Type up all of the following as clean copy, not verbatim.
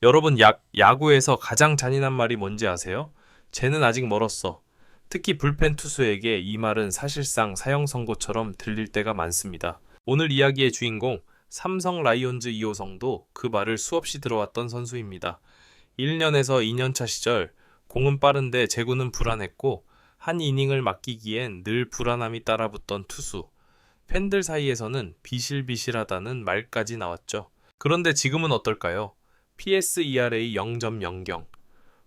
여러분, 야구에서 가장 잔인한 말이 뭔지 아세요? 쟤는 아직 멀었어. 특히 불펜 투수에게 이 말은 사실상 사형 선고처럼 들릴 때가 많습니다. 오늘 이야기의 주인공, 삼성 라이온즈 이호성도 그 말을 수없이 들어왔던 선수입니다. 1년에서 2년차 시절, 공은 빠른데 제구는 불안했고, 한 이닝을 맡기기엔 늘 불안함이 따라붙던 투수. 팬들 사이에서는 비실비실하다는 말까지 나왔죠. 그런데 지금은 어떨까요? PSERA 0.00,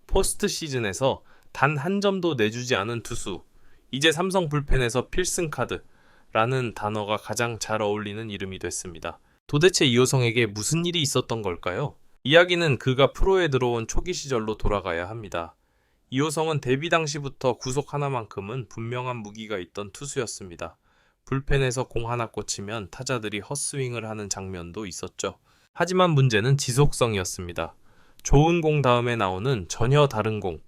포스트 시즌에서 단 한 점도 내주지 않은 투수, 이제 삼성 불펜에서 필승카드라는 단어가 가장 잘 어울리는 이름이 됐습니다. 도대체 이호성에게 무슨 일이 있었던 걸까요? 이야기는 그가 프로에 들어온 초기 시절로 돌아가야 합니다. 이호성은 데뷔 당시부터 구속 하나만큼은 분명한 무기가 있던 투수였습니다. 불펜에서 공 하나 꽂히면 타자들이 헛스윙을 하는 장면도 있었죠. 하지만 문제는 지속성이었습니다. 좋은 공 다음에 나오는 전혀 다른 공,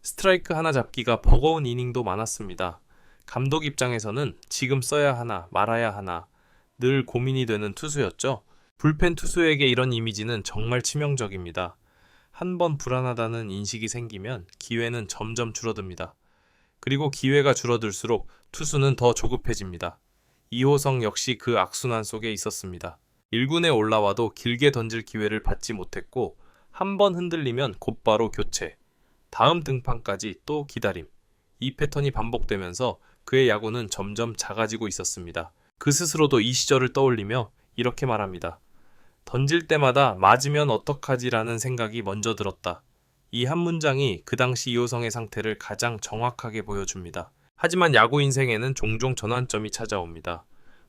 스트라이크 하나 잡기가 버거운 이닝도 많았습니다. 감독 입장에서는 지금 써야 하나 말아야 하나 늘 고민이 되는 투수였죠. 불펜 투수에게 이런 이미지는 정말 치명적입니다. 한 번 불안하다는 인식이 생기면 기회는 점점 줄어듭니다. 그리고 기회가 줄어들수록 투수는 더 조급해집니다. 이호성 역시 그 악순환 속에 있었습니다. 1군에 올라와도 길게 던질 기회를 받지 못했고, 한 번 흔들리면 곧바로 교체, 다음 등판까지 또 기다림. 이 패턴이 반복되면서 그의 야구는 점점 작아지고 있었습니다. 그 스스로도 이 시절을 떠올리며 이렇게 말합니다. 던질 때마다 맞으면 어떡하지라는 생각이 먼저 들었다. 이 한 문장이 그 당시 이호성의 상태를 가장 정확하게 보여줍니다. 하지만 야구 인생에는 종종 전환점이 찾아옵니다.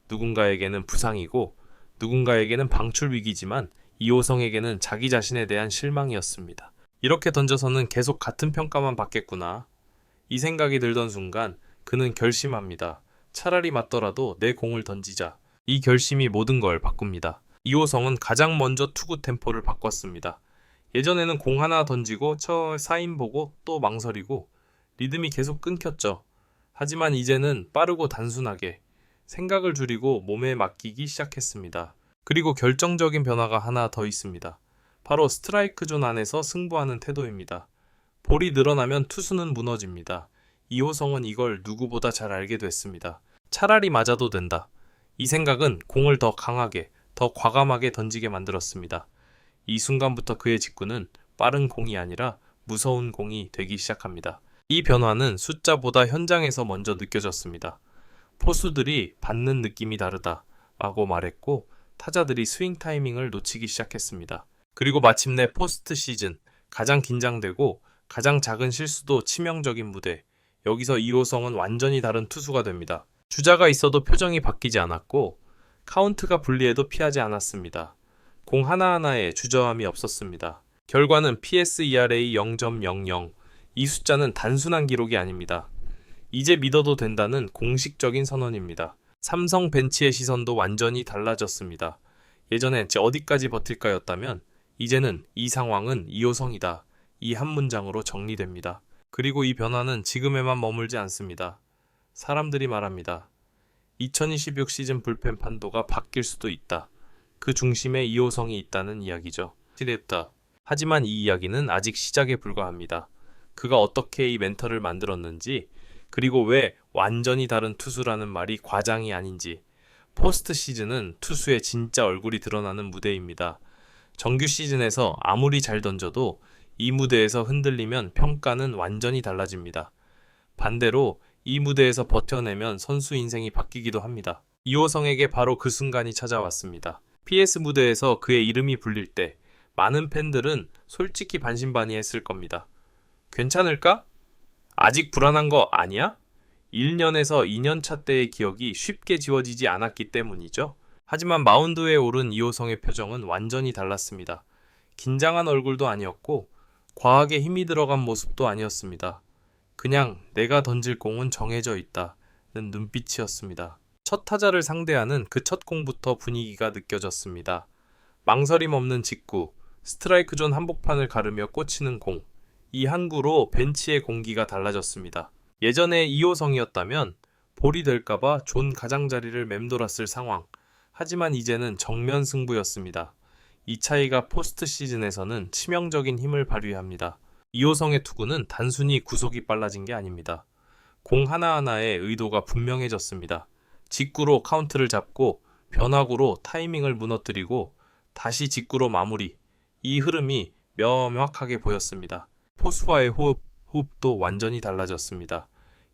누군가에게는 부상이고 누군가에게는 방출 위기지만 이호성에게는 자기 자신에 대한 실망이었습니다. 이렇게 던져서는 계속 같은 평가만 받겠구나. 이 생각이 들던 순간 그는 결심합니다. 차라리 맞더라도 내 공을 던지자. 이 결심이 모든 걸 바꿉니다. 이호성은 가장 먼저 투구 템포를 바꿨습니다. 예전에는 공 하나 던지고 사인 보고 또 망설이고 리듬이 계속 끊겼죠. 하지만 이제는 빠르고 단순하게 생각을 줄이고 몸에 맡기기 시작했습니다. 그리고 결정적인 변화가 하나 더 있습니다. 바로 스트라이크 존 안에서 승부하는 태도입니다. 볼이 늘어나면 투수는 무너집니다. 이호성은 이걸 누구보다 잘 알게 됐습니다. 차라리 맞아도 된다. 이 생각은 공을 더 강하게, 더 과감하게 던지게 만들었습니다. 이 순간부터 그의 직구는 빠른 공이 아니라 무서운 공이 되기 시작합니다. 이 변화는 숫자보다 현장에서 먼저 느껴졌습니다. 포수들이 받는 느낌이 다르다 라고 말했고, 타자들이 스윙 타이밍을 놓치기 시작했습니다. 그리고 마침내 포스트 시즌, 가장 긴장되고 가장 작은 실수도 치명적인 무대, 여기서 이호성은 완전히 다른 투수가 됩니다. 주자가 있어도 표정이 바뀌지 않았고 카운트가 불리해도 피하지 않았습니다. 공 하나하나에 주저함이 없었습니다. 결과는 PSERA 0.00, 이 숫자는 단순한 기록이 아닙니다. 이제 믿어도 된다는 공식적인 선언입니다. 삼성 벤치의 시선도 완전히 달라졌습니다. 예전엔 어디까지 버틸까였다면 이제는 이 상황은 이호성이다. 이 한 문장으로 정리됩니다. 그리고 이 변화는 지금에만 머물지 않습니다. 사람들이 말합니다. 2026 시즌 불펜 판도가 바뀔 수도 있다. 그 중심에 이호성이 있다는 이야기죠. 시됐다. 하지만 이 이야기는 아직 시작에 불과합니다. 그가 어떻게 이 멘터를 만들었는지, 그리고 왜 완전히 다른 투수라는 말이 과장이 아닌지, 포스트 시즌은 투수의 진짜 얼굴이 드러나는 무대입니다. 정규 시즌에서 아무리 잘 던져도 이 무대에서 흔들리면 평가는 완전히 달라집니다. 반대로 이 무대에서 버텨내면 선수 인생이 바뀌기도 합니다. 이호성에게 바로 그 순간이 찾아왔습니다. PS 무대에서 그의 이름이 불릴 때 많은 팬들은 솔직히 반신반의했을 겁니다. 괜찮을까? 아직 불안한 거 아니야? 1년에서 2년차 때의 기억이 쉽게 지워지지 않았기 때문이죠. 하지만 마운드에 오른 이호성의 표정은 완전히 달랐습니다. 긴장한 얼굴도 아니었고 과하게 힘이 들어간 모습도 아니었습니다. 그냥 내가 던질 공은 정해져 있다는 눈빛이었습니다. 첫 타자를 상대하는 그 첫 공부터 분위기가 느껴졌습니다. 망설임 없는 직구, 스트라이크 존 한복판을 가르며 꽂히는 공, 이 한 구로 벤치의 공기가 달라졌습니다. 예전에 이호성이었다면 볼이 될까봐 존 가장자리를 맴돌았을 상황. 하지만 이제는 정면 승부였습니다. 이 차이가 포스트 시즌에서는 치명적인 힘을 발휘합니다. 이호성의 투구는 단순히 구속이 빨라진 게 아닙니다. 공 하나하나에 의도가 분명해졌습니다. 직구로 카운트를 잡고 변화구로 타이밍을 무너뜨리고 다시 직구로 마무리. 이 흐름이 명확하게 보였습니다. 포수와의 호흡도 완전히 달라졌습니다.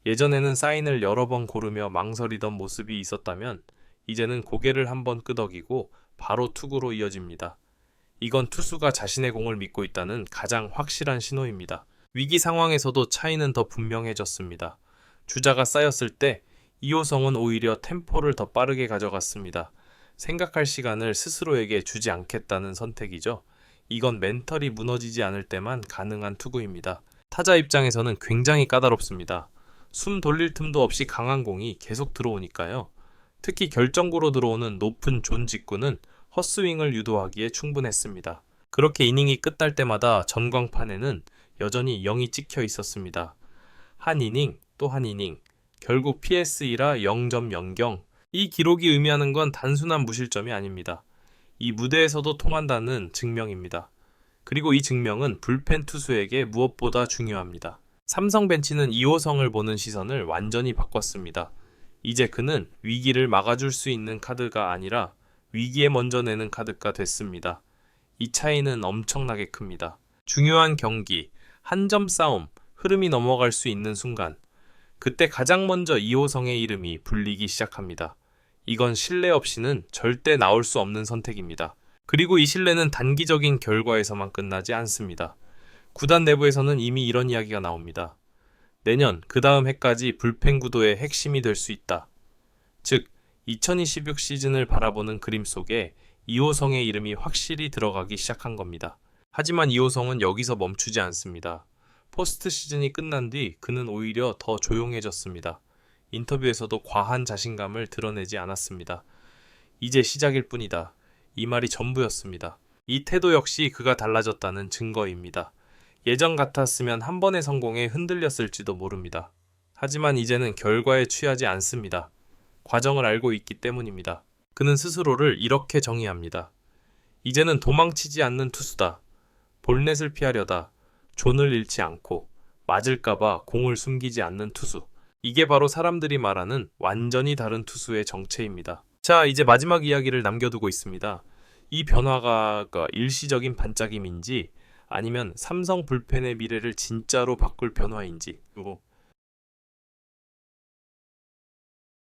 예전에는 사인을 여러 번 고르며 망설이던 모습이 있었다면 이제는 고개를 한번 끄덕이고 바로 투구로 이어집니다. 이건 투수가 자신의 공을 믿고 있다는 가장 확실한 신호입니다. 위기 상황에서도 차이는 더 분명해졌습니다. 주자가 쌓였을 때 이호성은 오히려 템포를 더 빠르게 가져갔습니다. 생각할 시간을 스스로에게 주지 않겠다는 선택이죠. 이건 멘털이 무너지지 않을 때만 가능한 투구입니다. 타자 입장에서는 굉장히 까다롭습니다. 숨 돌릴 틈도 없이 강한 공이 계속 들어오니까요. 특히 결정구로 들어오는 높은 존 직구는 헛스윙을 유도하기에 충분했습니다. 그렇게 이닝이 끝날 때마다 전광판에는 여전히 0이 찍혀 있었습니다. 한 이닝 또 한 이닝, 결국 PSE라 0.00. 이 기록이 의미하는 건 단순한 무실점이 아닙니다. 이 무대에서도 통한다는 증명입니다. 그리고 이 증명은 불펜 투수에게 무엇보다 중요합니다. 삼성 벤치는 이호성을 보는 시선을 완전히 바꿨습니다. 이제 그는 위기를 막아줄 수 있는 카드가 아니라 위기에 먼저 내는 카드가 됐습니다. 이 차이는 엄청나게 큽니다. 중요한 경기, 한 점 싸움, 흐름이 넘어갈 수 있는 순간, 그때 가장 먼저 이호성의 이름이 불리기 시작합니다. 이건 신뢰 없이는 절대 나올 수 없는 선택입니다. 그리고 이 신뢰는 단기적인 결과에서만 끝나지 않습니다. 구단 내부에서는 이미 이런 이야기가 나옵니다. 내년 그 다음 해까지 불펜 구도의 핵심이 될 수 있다. 즉 2026 시즌을 바라보는 그림 속에 이호성의 이름이 확실히 들어가기 시작한 겁니다. 하지만 이호성은 여기서 멈추지 않습니다. 포스트 시즌이 끝난 뒤 그는 오히려 더 조용해졌습니다. 인터뷰에서도 과한 자신감을 드러내지 않았습니다. 이제 시작일 뿐이다. 이 말이 전부였습니다. 이 태도 역시 그가 달라졌다는 증거입니다. 예전 같았으면 한 번의 성공에 흔들렸을지도 모릅니다. 하지만 이제는 결과에 취하지 않습니다. 과정을 알고 있기 때문입니다. 그는 스스로를 이렇게 정의합니다. 이제는 도망치지 않는 투수다. 볼넷을 피하려다 존을 잃지 않고 맞을까봐 공을 숨기지 않는 투수. 이게 바로 사람들이 말하는 완전히 다른 투수의 정체입니다. 자, 이제 마지막 이야기를 남겨두고 있습니다. 이 변화가 일시적인 반짝임인지 아니면 삼성 불펜의 미래를 진짜로 바꿀 변화인지.